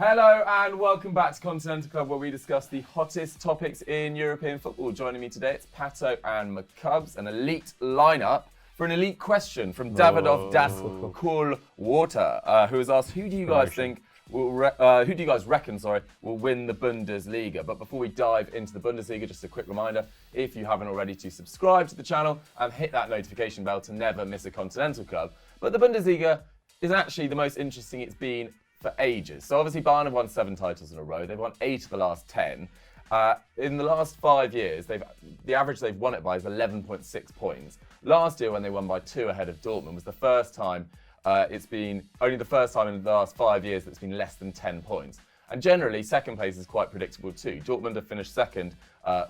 Hello and welcome back to Continental Club, where we discuss the hottest topics in European football. Joining me today, it's Pato and McCubbs, an elite lineup for an elite question from Davidoff Das Cool Water, who has asked, who do you guys reckon will win the Bundesliga? But before we dive into the Bundesliga, just a quick reminder, if you haven't already, to subscribe to the channel and hit that notification bell to never miss a Continental Club. But the Bundesliga is actually the most interesting it's been for ages. So obviously Bayern have won 7 titles in a row. They've won 8 of the last 10. In the last 5 years, the average they've won it by is 11.6 points. Last year, when they won by 2 ahead of Dortmund, was the first time only the first time in the last 5 years that it's been less than 10 points. And generally, second place is quite predictable too. Dortmund have finished second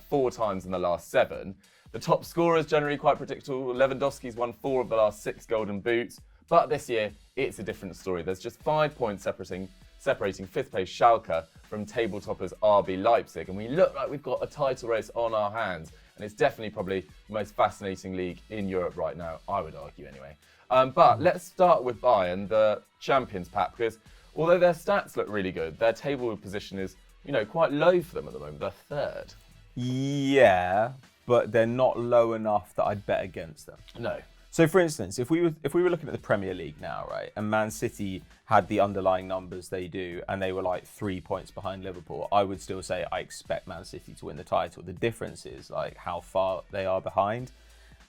4 times in the last 7. The top scorer is generally quite predictable. Lewandowski's won 4 of the last 6 Golden Boots. But this year, it's a different story. There's just 5 points separating 5th place Schalke from table toppers RB Leipzig. And we look like we've got a title race on our hands. And it's definitely probably the most fascinating league in Europe right now, I would argue anyway. But let's start with Bayern, the champions, Pat, because although their stats look really good, their table position is, quite low for them at the moment. They're third. Yeah, but they're not low enough that I'd bet against them. No. So, for instance, if we were looking at the Premier League now, right, and Man City had the underlying numbers they do, and they were like 3 points behind Liverpool, I would still say I expect Man City to win the title. The difference is like how far they are behind.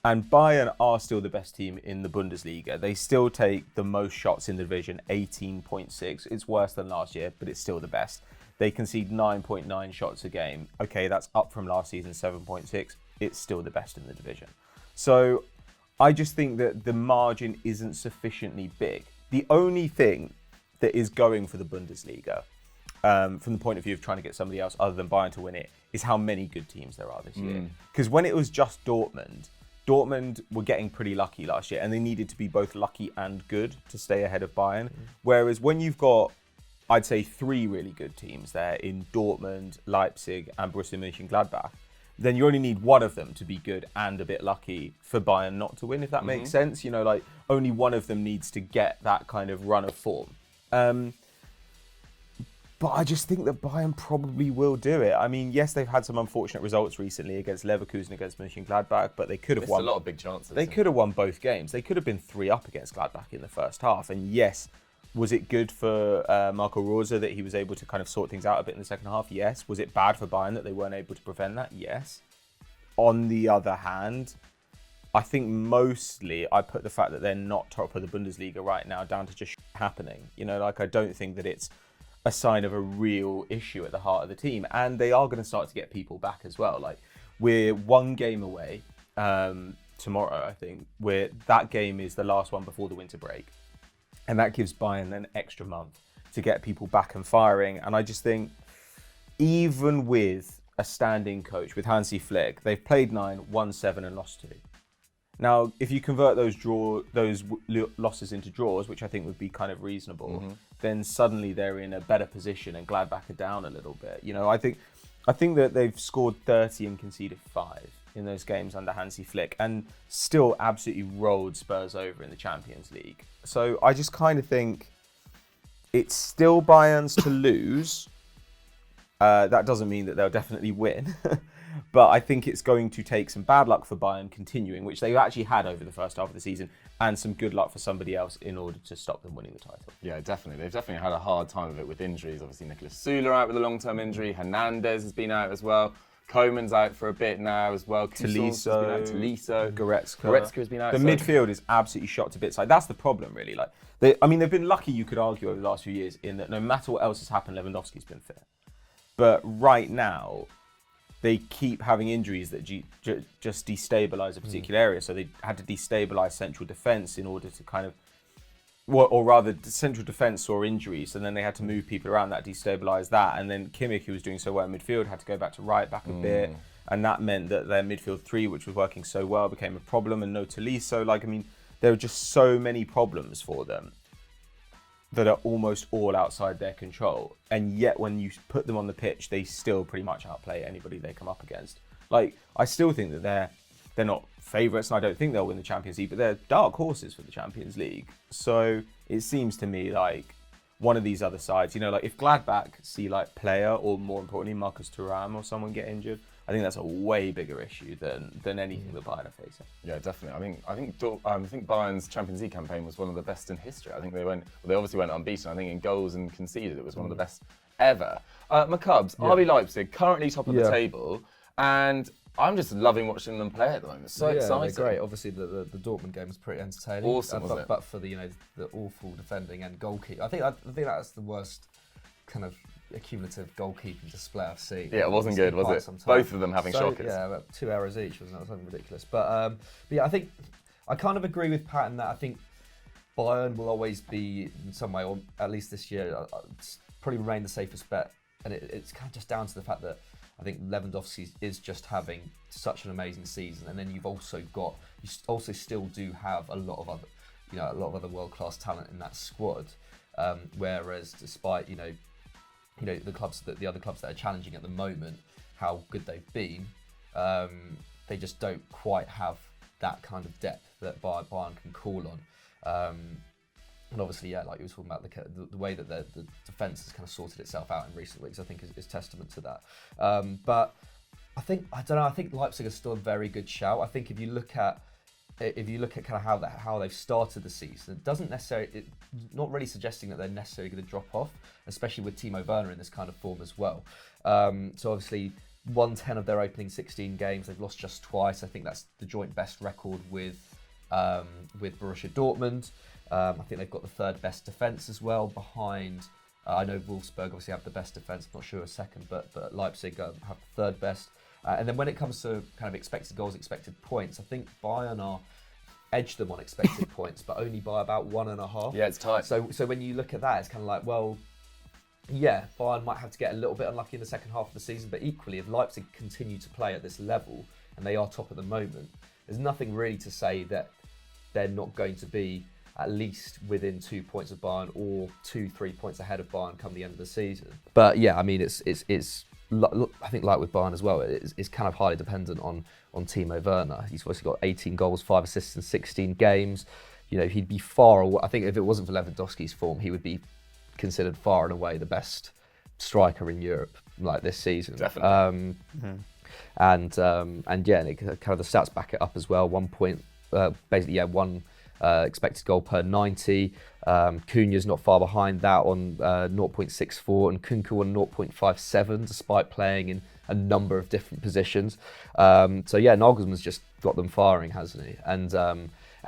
And Bayern are still the best team in the Bundesliga. They still take the most shots in the division, 18.6. It's worse than last year, but it's still the best. They concede 9.9 shots a game. Okay, that's up from last season, 7.6. It's still the best in the division. So I just think that the margin isn't sufficiently big. The only thing that is going for the Bundesliga, from the point of view of trying to get somebody else other than Bayern to win it, is how many good teams there are this year. Because when it was just Dortmund were getting pretty lucky last year, and they needed to be both lucky and good to stay ahead of Bayern. Whereas when you've got, I'd say, 3 really good teams there in Dortmund, Leipzig, and Borussia Mönchengladbach, then you only need one of them to be good and a bit lucky for Bayern not to win, if that makes sense. Only one of them needs to get that kind of run of form. But I just think that Bayern probably will do it. I mean, yes, they've had some unfortunate results recently against Leverkusen, against Mönchengladbach, but they could have won. A lot of big chances. They could have won both games. They could have been 3 up against Gladbach in the first half. And yes, was it good for Marco Rose that he was able to kind of sort things out a bit in the second half? Yes. Was it bad for Bayern that they weren't able to prevent that? Yes. On the other hand, I think mostly I put the fact that they're not top of the Bundesliga right now down to just happening. I don't think that it's a sign of a real issue at the heart of the team. And they are going to start to get people back as well. We're 1 game away tomorrow, I think, where that game is the last one before the winter break. And that gives Bayern an extra month to get people back and firing. And I just think, even with a standing coach, with Hansi Flick, they've played 9, won 7 and lost 2. Now, if you convert those losses into draws, which I think would be kind of reasonable, then suddenly they're in a better position and Gladbach are down a little bit. I think that they've scored 30 and conceded 5 in those games under Hansi Flick, and still absolutely rolled Spurs over in the Champions League. So I just kind of think it's still Bayern's to lose. That doesn't mean that they'll definitely win. But I think it's going to take some bad luck for Bayern continuing, which they've actually had over the first half of the season, and some good luck for somebody else in order to stop them winning the title. Yeah, definitely. They've definitely had a hard time of it with injuries. Obviously, Nicolas Süle out with a long-term injury. Hernandez has been out as well. Koeman's out for a bit now as well. Tolisso, Goretzka has been out. The midfield is absolutely shot to bits. That's the problem, really. They've been lucky, you could argue, over the last few years, in that no matter what else has happened, Lewandowski's been fit. But right now, they keep having injuries that just destabilise a particular area. So they had to destabilise central defence in order to kind of, or rather, central defence saw injuries, and then they had to move people around that, destabilise that. And then Kimmich, who was doing so well in midfield, had to go back to right back a bit. And that meant that their midfield 3, which was working so well, became a problem. And no Tolisso. There were just so many problems for them that are almost all outside their control. And yet when you put them on the pitch, they still pretty much outplay anybody they come up against. I still think that they're not favourites, and I don't think they'll win the Champions League, but they're dark horses for the Champions League. So it seems to me like one of these other sides. Like if Gladbach see like Player or more importantly Marcus Thuram or someone get injured, I think that's a way bigger issue than anything that Bayern are facing. Yeah, definitely. I think Bayern's Champions League campaign was one of the best in history. I think they obviously went unbeaten. I think in goals and conceded, it was one of the best ever. McCubs, RB Leipzig, currently top of the table, and I'm just loving watching them play at the moment. So exciting. They're great. Obviously, the Dortmund game was pretty entertaining. Awesome, wasn't it? But for the awful defending and goalkeeping, I think that's the worst kind of accumulative goalkeeping display I've seen. Yeah, it wasn't good, was it? Both of them having shockers. Yeah, about 2 errors each, wasn't it? Something ridiculous. But yeah, I think I kind of agree with Pat in that I think Bayern will always be in some way, or at least this year, probably remain the safest bet. And it's kind of just down to the fact that I think Lewandowski is just having such an amazing season, and then you also still do have a lot of other world-class talent in that squad. Whereas despite the other clubs that are challenging at the moment, how good they've been, they just don't quite have that kind of depth that Bayern can call on. And obviously, like you were talking about, the way that the defence has kind of sorted itself out in recent weeks, I think is testament to that. But I think Leipzig are still a very good shout. I think if you look at kind of how they've started the season, it doesn't necessarily, it's not really suggesting that they're necessarily going to drop off, especially with Timo Werner in this kind of form as well. So obviously, won 10 of their opening 16 games. They've lost just twice. I think that's the joint best record with Borussia Dortmund. I think they've got the third best defence as well behind. I know Wolfsburg obviously have the best defence. I'm not sure a second, but Leipzig have the third best. And then when it comes to kind of expected goals, expected points, I think Bayern edge them on expected points, but only by about 1.5. Yeah, it's tight. So when you look at that, it's kind of like, well, yeah, Bayern might have to get a little bit unlucky in the second half of the season, but equally, if Leipzig continue to play at this level, and they are top at the moment, there's nothing really to say that they're not going to be at least within 2 points of Bayern or 2-3 points ahead of Bayern come the end of the season. But yeah, I mean, it's I think like with Bayern as well, it's kind of highly dependent on Timo Werner. He's obviously got 18 goals, 5 assists in 16 games. He'd be far away. I think if it wasn't for Lewandowski's form, he would be considered far and away the best striker in Europe like this season. Definitely. And yeah, kind of the stats back it up as well. 1 point, basically, yeah, one expected goal per 90. Cunha's not far behind that on 0.64, and Kunku on 0.57, despite playing in a number of different positions. So yeah, Nagelsmann's just got them firing, hasn't he? And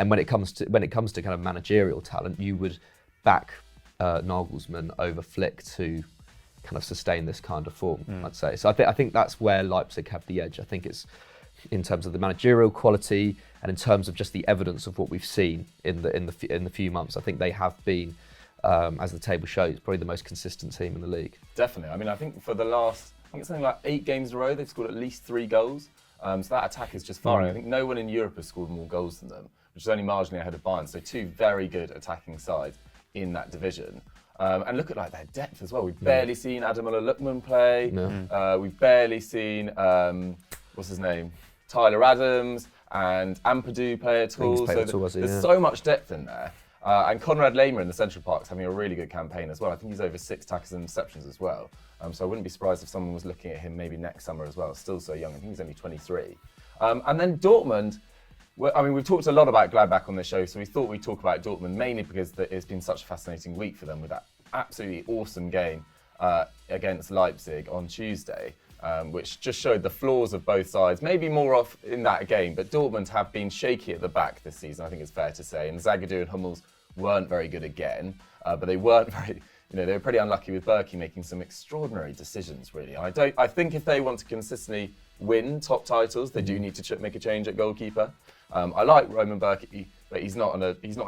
when it comes to kind of managerial talent, you would back Nagelsmann over Flick to kind of sustain this kind of form, I'd say. So I think that's where Leipzig have the edge. I think it's in terms of the managerial quality and in terms of just the evidence of what we've seen in the few months. I think they have been, as the table shows, probably the most consistent team in the league. Definitely. I mean, I think for the last, it's something like 8 games in a row, they've scored at least 3 goals. So that attack is just firing. I think no one in Europe has scored more goals than them, which is only marginally ahead of Bayern. So 2 very good attacking sides in that division. And look at their depth as well. We've barely seen Ademola Lookman play. No. We've barely seen what's his name, Tyler Adams and Ampadu play at all. So there's so much depth in there. And Konrad Lehmer in the Central Park's having a really good campaign as well. I think he's over 6 tackles and interceptions as well. So I wouldn't be surprised if someone was looking at him maybe next summer as well. Still so young. I think he's only 23. And then Dortmund. I mean, we've talked a lot about Gladbach on this show, so we thought we'd talk about Dortmund mainly because it's been such a fascinating week for them with that absolutely awesome game against Leipzig on Tuesday, which just showed the flaws of both sides. Maybe more off in that game, but Dortmund have been shaky at the back this season, I think it's fair to say. And Zagadou and Hummels weren't very good again, but they weren't very, they were pretty unlucky with Berkey making some extraordinary decisions, really. I think if they want to consistently win top titles, they do need to make a change at goalkeeper. I like Roman Berkey, but he's not in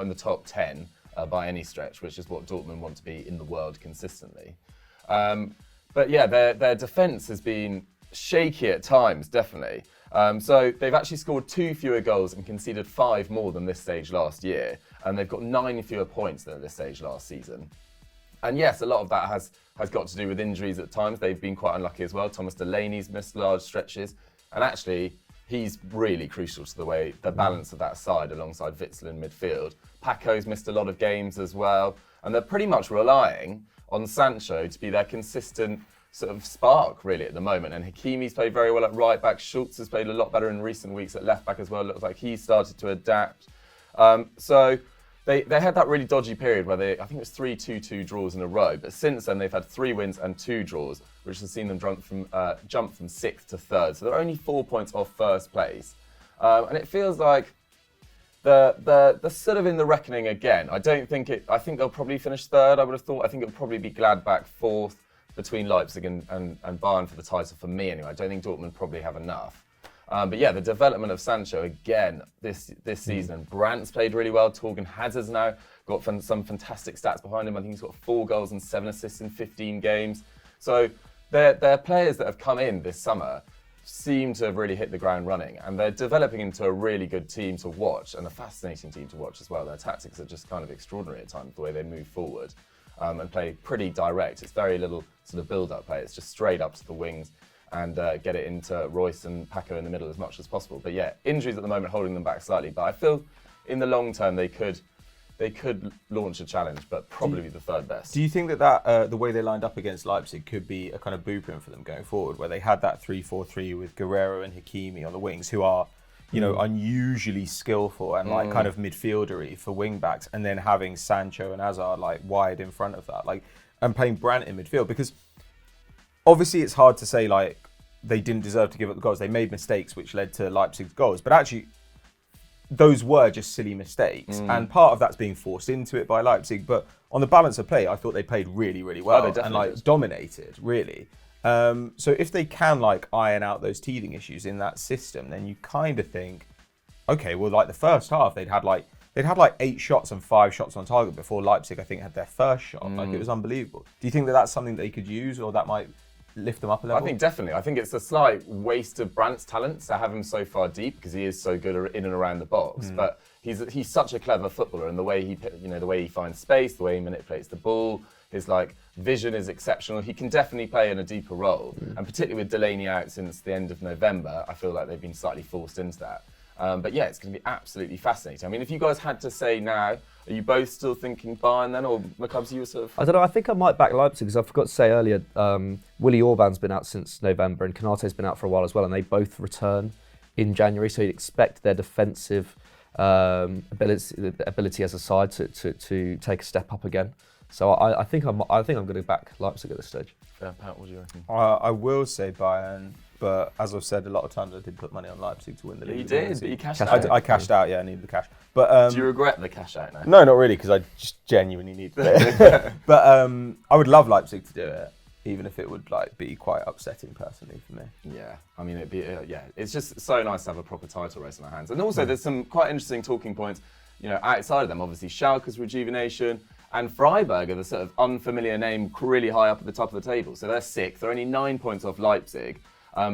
the top 10 by any stretch, which is what Dortmund want to be in the world consistently. But yeah, their defence has been shaky at times, definitely. So they've actually scored 2 fewer goals and conceded 5 more than this stage last year, and they've got 9 fewer points than at this stage last season. And yes, a lot of that has got to do with injuries at times. They've been quite unlucky as well. Thomas Delaney's missed large stretches, and actually he's really crucial to the balance of that side alongside Witsel in midfield. Paco's missed a lot of games as well. And they're pretty much relying on Sancho to be their consistent sort of spark, really, at the moment. And Hakimi's played very well at right back. Schultz has played a lot better in recent weeks at left back as well. It looks like he started to adapt. So they had that really dodgy period where I think it was 3 2-2 draws in a row. But since then, they've had 3 wins and 2 draws, which has seen them jump from 6th to 3rd. So they're only 4 points off first place. And it feels like they're sort of in the reckoning again. I think they'll probably finish 3rd, I would have thought. I think it'll probably be Gladbach 4th between Leipzig and Bayern for the title for me anyway. I don't think Dortmund probably have enough. But yeah, the development of Sancho again this season. Brandt's played really well. Torgan Hazard's now got some fantastic stats behind him. I think he's got 4 goals and 7 assists in 15 games. So they're players that have come in this summer seem to have really hit the ground running, and they're developing into a really good team to watch and a fascinating team to watch as well. Their tactics are just kind of extraordinary at times, the way they move forward and play pretty direct. It's very little sort of build-up play. It's just straight up to the wings and get it into Royce and Paco in the middle as much as possible. But yeah, injuries at the moment holding them back slightly, but I feel in the long term they could launch a challenge, but probably be the 3rd best. Do you think that the way they lined up against Leipzig could be a kind of blueprint for them going forward, where they had that 3-4-3 with Guerrero and Hakimi on the wings, who are, unusually skillful and like kind of midfieldery for wing backs, and then having Sancho and Hazard like wide in front of that, like, and playing Brandt in midfield? Because obviously it's hard to say like they didn't deserve to give up the goals. They made mistakes which led to Leipzig's goals, but actually those were just silly mistakes, and part of that's being forced into it by Leipzig. But on the balance of play, I thought they played really, really well and like dominated, really. So if they can like iron out those teething issues in that system, then you kind of think, okay, well, like the first half they'd had like 8 shots and 5 shots on target before Leipzig, I think, had their first shot. Like, it was unbelievable. Do you think that that's something they could use, or that might lift them up a level? I think definitely. I think it's a slight waste of Brandt's talents to have him so far deep, because he is so good in and around the box. But he's such a clever footballer, and the way he finds space, the way he manipulates the ball, his like vision is exceptional. He can definitely play in a deeper role, and particularly with Delaney out since the end of November, I feel like they've been slightly forced into that. But yeah, it's going to be absolutely fascinating. I mean, if you guys had to say now, are you both still thinking Bayern then, or McCubbs, you were sort of... I don't know, I think I might back Leipzig, because I forgot to say earlier, Willy Orban's been out since November and Konate's been out for a while as well, and they both return in January, so you'd expect their defensive ability as a side to take a step up again. So I think I'm going to back Leipzig at this stage. Yeah, Pat, what do you reckon? I will say Bayern, but as I've said a lot of times, I did put money on Leipzig to win the league. You did, but you cashed out. I cashed out, yeah, I needed the cash. But do you regret the cash out now? No, not really, because I just genuinely needed it. But I would love Leipzig to do it, even if it would like be quite upsetting personally for me. Yeah, I mean, it'd be it's just so nice to have a proper title race in our hands. And also, there's some quite interesting talking points, outside of them. Obviously, Schalke's rejuvenation. And Freiburg are the sort of unfamiliar name, really high up at the top of the table. So they're 6th. They're only 9 points off Leipzig.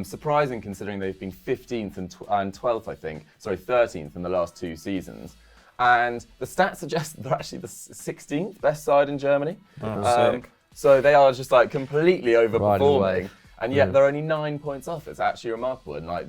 Surprising considering they've been 15th and 12th, I think. Sorry, 13th in the last 2 seasons. And the stats suggest they're actually the 16th best side in Germany. So they are just like completely overperforming. And yet they're only 9 points off. It's actually remarkable. And like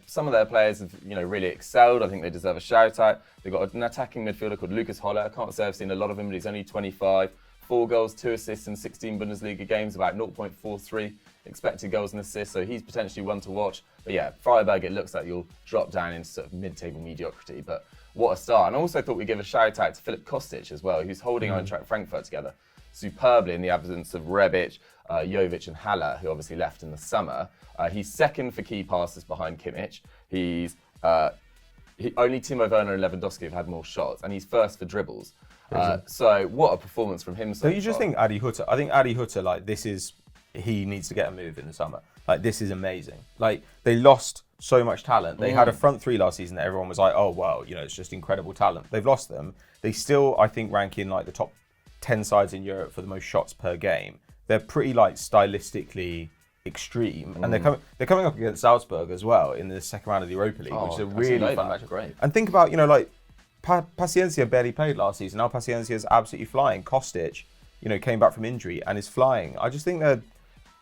some of their players have really excelled. I think they deserve a shout out. They've got an attacking midfielder called Lucas Holler. I can't say I've seen a lot of him, but he's only 25. 4 goals, 2 assists in 16 Bundesliga games, about 0.43 expected goals and assists. So he's potentially one to watch. But yeah, Freiburg, it looks like you'll drop down into sort of mid-table mediocrity. But what a start. And I also thought we'd give a shout out to Filip Kostic as well, who's holding Eintracht Frankfurt together superbly in the absence of Rebic, Jovic and Haller, who obviously left in the summer. He's 2nd for key passes behind Kimmich. Only Timo Werner and Lewandowski have had more shots, and he's 1st for dribbles. So what a performance from him so far. Don't you just think Adi Hutter? I think Adi Hutter, like, he needs to get a move in the summer. Like, this is amazing. Like, they lost so much talent. They had a front 3 last season that everyone was like, oh, well, it's just incredible talent. They've lost them. They still, I think, rank in like the top 10 sides in Europe for the most shots per game. They're pretty like stylistically extreme, and they're coming up against Salzburg as well in the second round of the Europa League, which is a really fun match. Great. And think about like Paciencia barely played last season. Now Paciencia is absolutely flying. Kostic, came back from injury and is flying. I just think that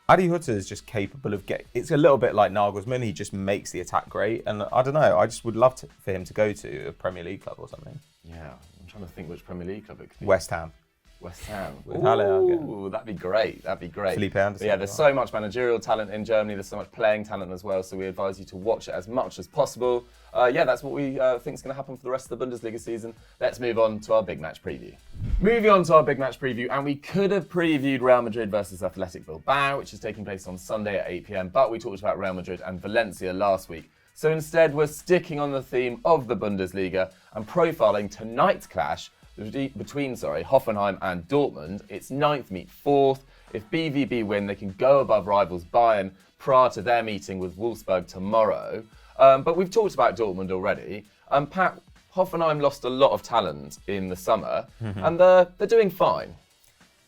Adi Hutter is just capable of it's a little bit like Nagelsmann. He just makes the attack great, and I don't know. I just would love for him to go to a Premier League club or something. Yeah, I'm trying to think which Premier League club it could be. West Ham. West Ham. With Halle again. Ooh, that'd be great. That'd be great. Felipe Anderson But yeah, as there's well. so much managerial talent in Germany. There's so much playing talent as well. So we advise you to watch it as much as possible. That's what we think is going to happen for the rest of the Bundesliga season. Let's move on to our big match preview. Moving on to our big match preview, and we could have previewed Real Madrid versus Athletic Bilbao, which is taking place on Sunday at 8 p.m. But we talked about Real Madrid and Valencia last week. So instead, we're sticking on the theme of the Bundesliga and profiling tonight's clash between Hoffenheim and Dortmund. It's 9th meet 4th. If BVB win, they can go above rivals Bayern prior to their meeting with Wolfsburg tomorrow. But we've talked about Dortmund already. Pat, Hoffenheim lost a lot of talent in the summer, and they're doing fine.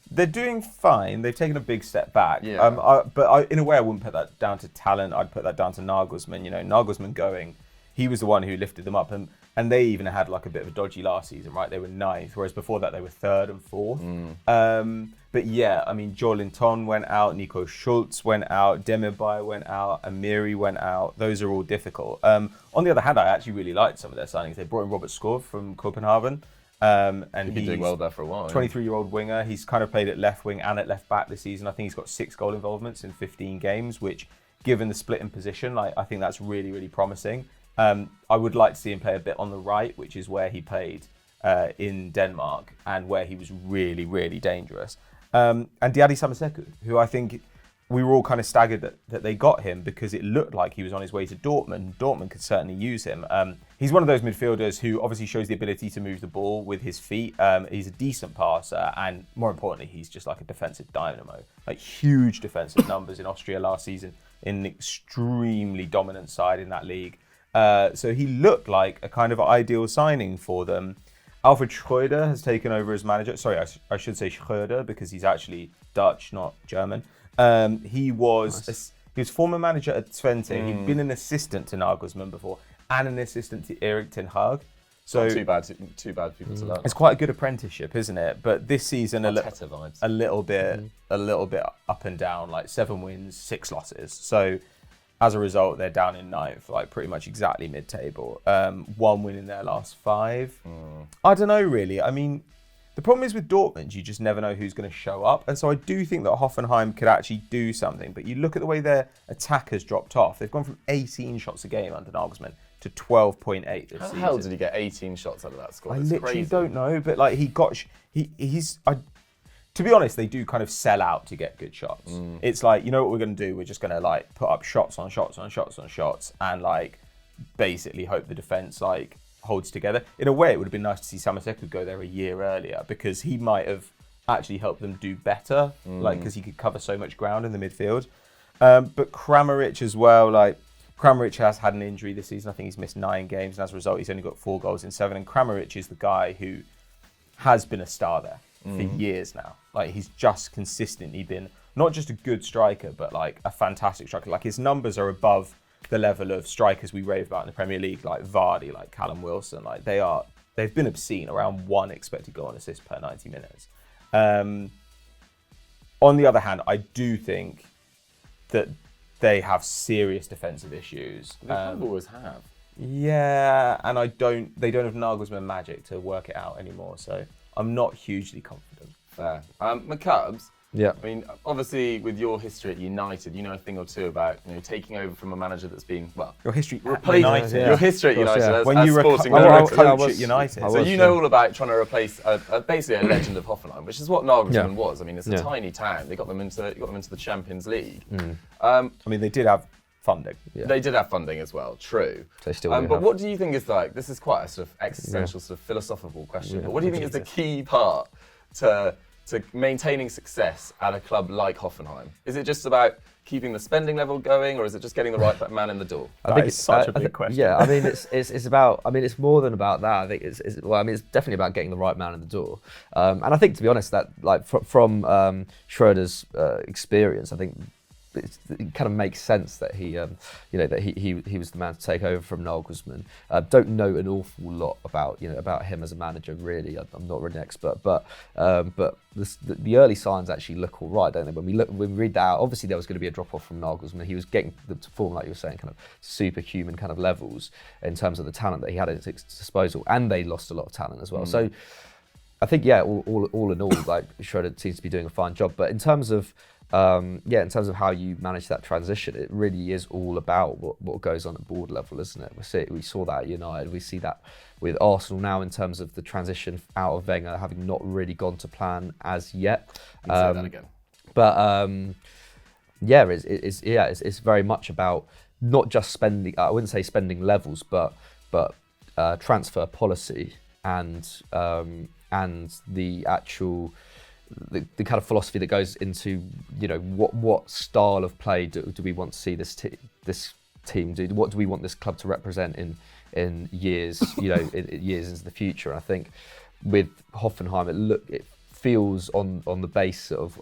They're doing fine. They've taken a big step back. Yeah. But in a way, I wouldn't put that down to talent. I'd put that down to Nagelsmann. You know, Nagelsmann going, he was the one who lifted them up. And they even had like a bit of a dodgy last season, right? They were 9th, whereas before that they were 3rd and 4th. But yeah, I mean, Joelinton went out, Nico Schulz went out, Demirbay went out, Amiri went out. Those are all difficult. On the other hand, I actually really liked some of their signings. They brought in Robert Skov from Copenhagen. And He's been doing well there for a while. 23-year-old winger. He's kind of played at left wing and at left back this season. I think he's got 6 goal involvements in 15 games, which, given the split in position, I think that's really, really promising. I would like to see him play a bit on the right, which is where he played in Denmark and where he was really, really dangerous. And Diadi Samaseku, who I think we were all kind of staggered that they got him because it looked like he was on his way to Dortmund. Dortmund could certainly use him. He's one of those midfielders who obviously shows the ability to move the ball with his feet. He's a decent passer, and more importantly, he's just like a defensive dynamo. Like huge defensive numbers in Austria last season, in an extremely dominant side in that league. So he looked like a kind of ideal signing for them. Alfred Schreuder has taken over as manager. Sorry, I should say Schreuder because he's actually Dutch, not German. He was former manager at Twente. He'd been an assistant to Nagelsmann before and an assistant to Erik ten Hag. So Not too bad people to learn. it's quite a good apprenticeship, isn't it? But this season a little bit up and down, like 7 wins, 6 losses. So as a result, they're down in 9th, like pretty much exactly mid-table. 1 win in their last 5. I don't know, really. I mean, the problem is with Dortmund, you just never know who's going to show up. And so I do think that Hoffenheim could actually do something. But you look at the way their attack has dropped off. They've gone from 18 shots a game under Nagelsmann to 12.8 this season. How the hell did he get 18 shots out of that squad? I It's literally crazy. don't know. But like to be honest, they do kind of sell out to get good shots. It's like, you know what we're going to do? We're just going to like put up shots on shots on shots on shots and like basically hope the defense like holds together. In a way, it would have been nice to see Samaseku go there a year earlier because he might have actually helped them do better, like because he could cover so much ground in the midfield. But Kramaric as well, like Kramaric has had an injury this season. I think he's missed 9 games, and as a result, he's only got 4 goals in 7. And Kramaric is the guy who has been a star there for years now. Like he's just consistently been not just a good striker, but like a fantastic striker. Like his numbers are above the level of strikers we rave about in the Premier League, like Vardy, like Callum Wilson. Like they've been obscene, around 1 expected goal and assist per 90 minutes. On the other hand, I do think that they have serious defensive issues. They kind of always have. Yeah, and they don't have Nagelsmann magic to work it out anymore. So I'm not hugely confident. Fair. McCubbs, Yeah. I mean, obviously, with your history at United, you know a thing or two about taking over from a manager that's been Your history at replaced United. your history at Of course, United yeah. as, When as you were sporting a director. coach was- at United. I So was, you know all about trying to replace basically a legend of Hoffenheim, which is what Nagelsmann was. I mean, it's a Yeah. tiny town. They got them into the Champions League. I mean, they did have funding. Yeah. They did have funding as well. True. They still do But have. what do you think is like? This is quite a sort of existential, sort of philosophical question. But what do you think is the key part to maintaining success at a club like Hoffenheim? Is it just about keeping the spending level going, or is it just getting the right man in the door? I think is such a big question. Yeah, I mean, it's about. I mean, it's more than about that. I think it's definitely about getting the right man in the door. And I think, to be honest, that like from Schroeder's experience, I think it kind of makes sense that he was the man to take over from Nagelsmann. Don't know an awful lot about him as a manager, really. I'm not really an expert, but the early signs actually look all right, don't they? When we read that out, obviously there was going to be a drop off from Nagelsmann. He was getting to form, like you were saying, kind of superhuman kind of levels in terms of the talent that he had at his disposal, and they lost a lot of talent as well. So I think all in all, like Schroeder seems to be doing a fine job. But in terms of in terms of how you manage that transition, it really is all about what goes on at board level, isn't it? We saw that at United. We see that with Arsenal now in terms of the transition out of Wenger having not really gone to plan as yet. You can say that again. But it's very much about not just spending. I wouldn't say spending levels, but transfer policy and the actual. The kind of philosophy that goes into, what style of play do we want to see this team do? What do we want this club to represent in years, years into the future? And I think with Hoffenheim, it feels on the base of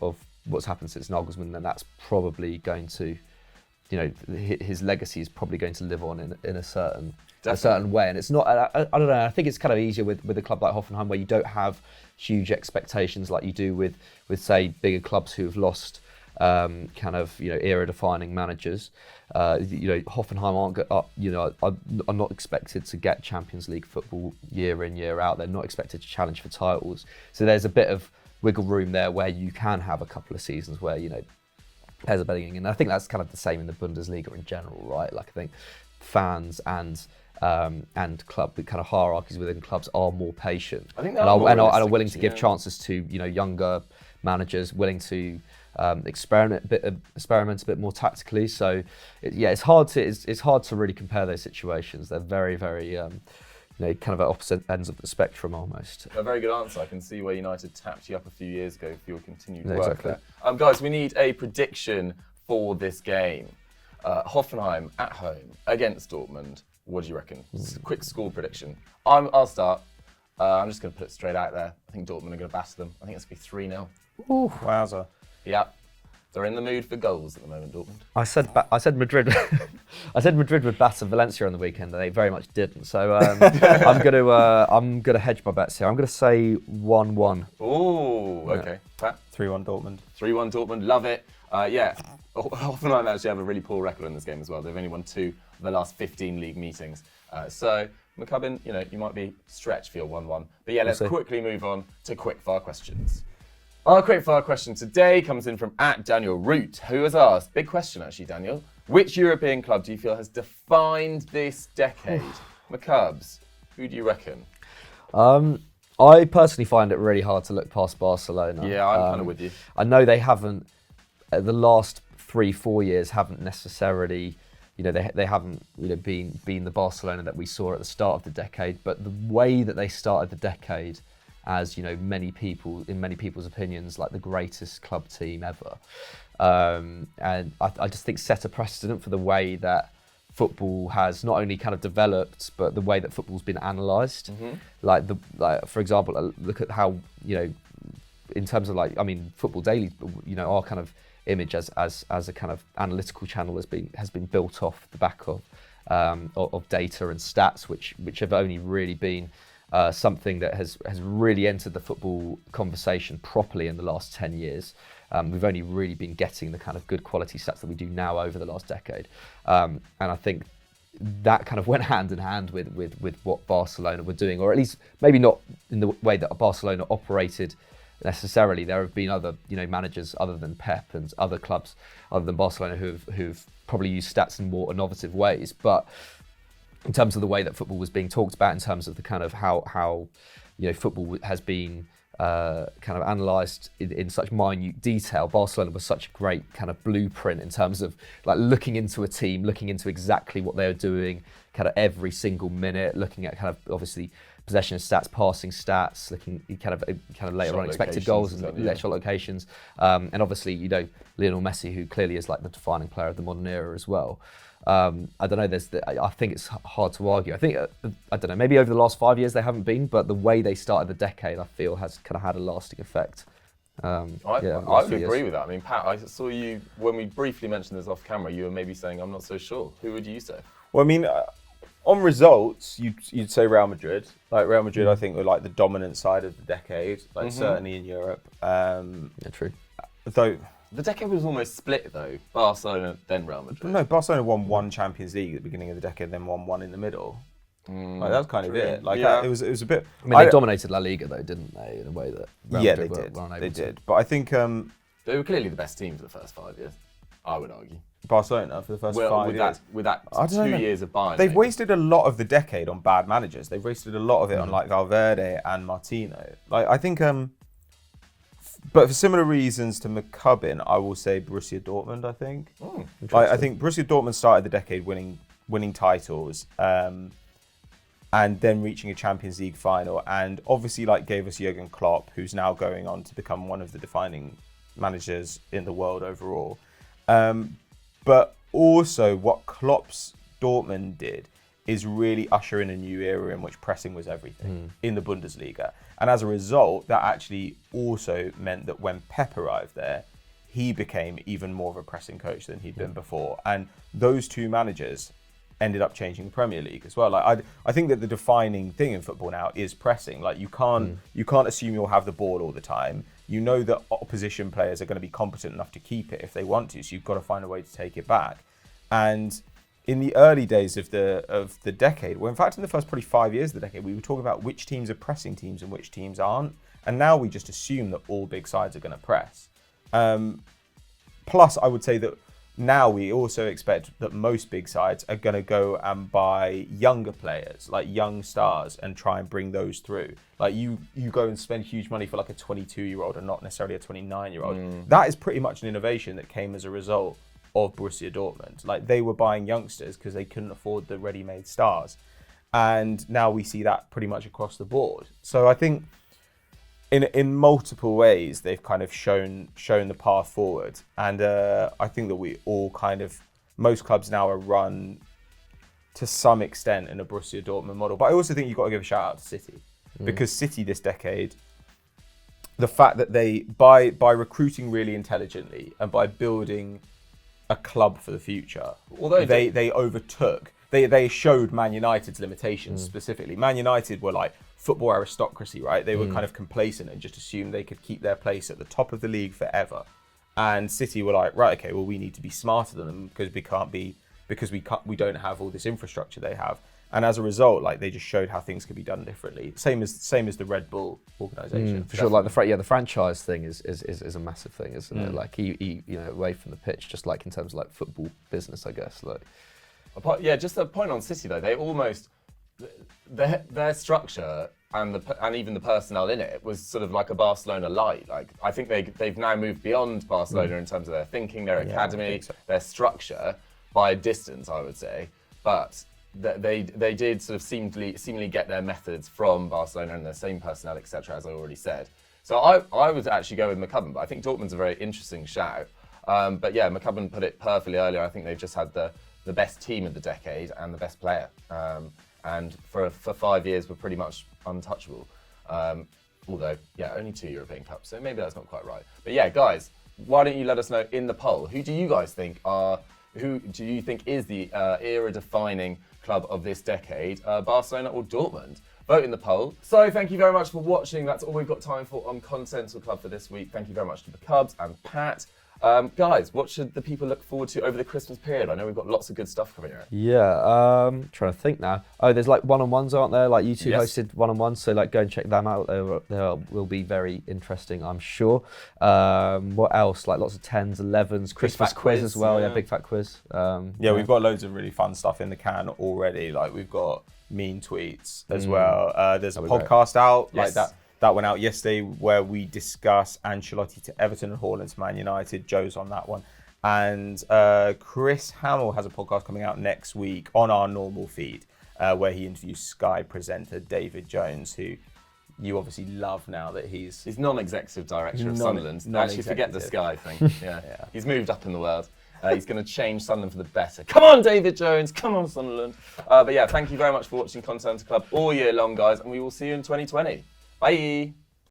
what's happened since Nagelsmann, and that's probably going to, his legacy is probably going to live on in a certain way. And it's not, I don't know, I think it's kind of easier with a club like Hoffenheim where you don't have huge expectations like you do with say bigger clubs who have lost era defining managers. Hoffenheim are not expected to get Champions League football year in, year out. They're not expected to challenge for titles. So there's a bit of wiggle room there where you can have a couple of seasons where, players are betting. And I think that's kind of the same in the Bundesliga in general, right? Like I think fans and club, the kind of hierarchies within clubs are more patient. I think and are willing to give chances to younger managers, willing to experiment a bit more tactically. So it's hard to really compare those situations. They're very, very kind of at opposite ends of the spectrum almost. A very good answer. I can see where United tapped you up a few years ago for your continued work exactly. there. Guys, we need a prediction for this game. Hoffenheim at home against Dortmund. What do you reckon? Quick score prediction. I'll start. I'm just going to put it straight out there. I think Dortmund are going to batter them. I think it's going to be 3-0. Ooh, wowza. Yeah. They're in the mood for goals at the moment, Dortmund. I said Madrid. I said Madrid would batter Valencia on the weekend, and they very much didn't. So I'm gonna hedge my bets here. I'm gonna say 1-1. Oh, okay. Pat? 3-1 Dortmund. 3-1 Dortmund. Love it. Hoffenheim actually have a really poor record in this game as well. They've only won 2 of the last 15 league meetings. So McCubbin, you might be stretched for your 1-1. But yeah, let's quickly move on to quickfire questions. Our quickfire question today comes in from @Daniel Root, who has asked, big question actually, Daniel, which European club do you feel has defined this decade? McCubbs, who do you reckon? I personally find it really hard to look past Barcelona. Yeah, I'm kind of with you. I know they haven't, the last 3-4 years haven't necessarily, they haven't been the Barcelona that we saw at the start of the decade, but the way that they started the decade as in many people's opinions, like the greatest club team ever, and I just think set a precedent for the way that football has not only kind of developed, but the way that football's been analysed. Mm-hmm. For example, look at how in terms of Football Daily, our kind of image as a kind of analytical channel has been built off the back of data and stats, which have only really been something that has really entered the football conversation properly in the last 10 years. We've only really been getting the kind of good quality stats that we do now over the last decade. And I think that kind of went hand in hand with what Barcelona were doing, or at least maybe not in the way that Barcelona operated necessarily. There have been other managers other than Pep and other clubs other than Barcelona who've probably used stats in more innovative ways. But in terms of the way that football was being talked about, in terms of the kind of how football has been kind of analysed in such minute detail, Barcelona was such a great kind of blueprint in terms of looking into a team, looking into exactly what they were doing, kind of every single minute, looking at kind of obviously possession stats, passing stats, looking kind of later on expected goals and shot locations, and obviously Lionel Messi, who clearly is the defining player of the modern era as well. I don't know. I think it's hard to argue. I think I don't know. Maybe over the last 5 years they haven't been, but the way they started the decade, I feel, has kind of had a lasting effect. I would agree with that. I mean, Pat, I saw you when we briefly mentioned this off camera. You were maybe saying, "I'm not so sure." Who would you say? Well, I mean, on results, you'd say Real Madrid. Real Madrid, I think, were the dominant side of the decade. Certainly in Europe. True. Though. The decade was almost split though. Barcelona, then Real Madrid. No, Barcelona won 1 Champions League at the beginning of the decade, then won 1 in the middle. Like, that's kind of it. Like Yeah. it was a bit. I mean, they dominated La Liga though, didn't they? In a way that Real Yeah, Madrid they were did. unable They to. did. But I think They were clearly the best team for the first 5 years, I would argue. Barcelona for the first 5 years. With that I don't 2 know. years of Bayern. They've maybe. wasted a lot of the decade on bad managers. They've wasted a lot of it on like Valverde and Martino. Like I think, but for similar reasons to McCubbin, I will say Borussia Dortmund. I think. Like, I think Borussia Dortmund started the decade winning titles, and then reaching a Champions League final, and obviously like gave us Jurgen Klopp, who's now going on to become one of the defining managers in the world overall. But also what Klopp's Dortmund did is really usher in a new era in which pressing was everything in the Bundesliga. And as a result, that actually also meant that when Pep arrived there, he became even more of a pressing coach than he'd been before. And those two managers ended up changing the Premier League as well. Like I think that the defining thing in football now is pressing. Like you can't assume you'll have the ball all the time. You know that opposition players are going to be competent enough to keep it if they want to. So you've got to find a way to take it back. And in the early days of the decade, well, in fact, in the first probably 5 years of the decade, we were talking about which teams are pressing teams and which teams aren't. And now we just assume that all big sides are going to press. Plus, I would say that now we also expect that most big sides are going to go and buy younger players, like young stars, and try and bring those through. Like you go and spend huge money for like a 22-year-old and not necessarily a 29-year-old. That is pretty much an innovation that came as a result of Borussia Dortmund. Like they were buying youngsters because they couldn't afford the ready-made stars. And now we see that pretty much across the board. So I think in multiple ways, they've kind of shown the path forward. And I think that we all most clubs now are run to some extent in a Borussia Dortmund model. But I also think you've got to give a shout out to City. Because City this decade, the fact that they, by recruiting really intelligently and by building a club for the future, although they overtook, they showed Man United's limitations specifically. Man United were like football aristocracy, right? They were kind of complacent and just assumed they could keep their place at the top of the league forever. And City were like, right, okay, well, we need to be smarter than them because we don't have all this infrastructure they have. And as a result, like they just showed how things could be done differently. Same as the Red Bull organization. For sure, like the franchise thing is a massive thing, isn't it? Like he away from the pitch, just like in terms of like football business, I guess. Like, yeah, just a point on City though. They almost their structure and even the personnel in it was sort of like a Barcelona light. Like I think they've now moved beyond Barcelona in terms of their thinking, their academy, their structure by a distance, I would say. But they did sort of seemingly get their methods from Barcelona and the same personnel, etc. As I already said. So I would actually go with McCubbin, but I think Dortmund's a very interesting shout. But yeah, McCubbin put it perfectly earlier. I think they've just had the best team of the decade and the best player. And for 5 years were pretty much untouchable. Although, yeah, only 2 European Cups, so maybe that's not quite right. But yeah, guys, why don't you let us know in the poll, who do you think is the era-defining club of this decade, Barcelona or Dortmund? Vote in the poll. So thank you very much for watching. That's all we've got time for on Continental Club for this week. Thank you very much to the Cubs and Pat. Guys, what should the people look forward to over the Christmas period? I know we've got lots of good stuff coming out. Yeah, trying to think now. Oh, there's like one-on-ones, aren't there? Like you two hosted one-on-ones, so like go and check them out. They will be very interesting, I'm sure. What else? Like lots of 10s, 11s, Christmas quiz as well. Yeah, big fat quiz. We've got loads of really fun stuff in the can already. Like we've got mean tweets as well. There's a podcast out like that. That went out yesterday where we discuss Ancelotti to Everton and Haaland to Man United. Joe's on that one. And Chris Hamill has a podcast coming out next week on our normal feed where he interviews Sky presenter David Jones, who you obviously love now that he's non-executive director of Sunderland. Actually, forget the Sky thing. Yeah. He's moved up in the world. He's going to change Sunderland for the better. Come on, David Jones. Come on, Sunderland. But yeah, thank you very much for watching Continental Club all year long, guys. And we will see you in 2020. Bye.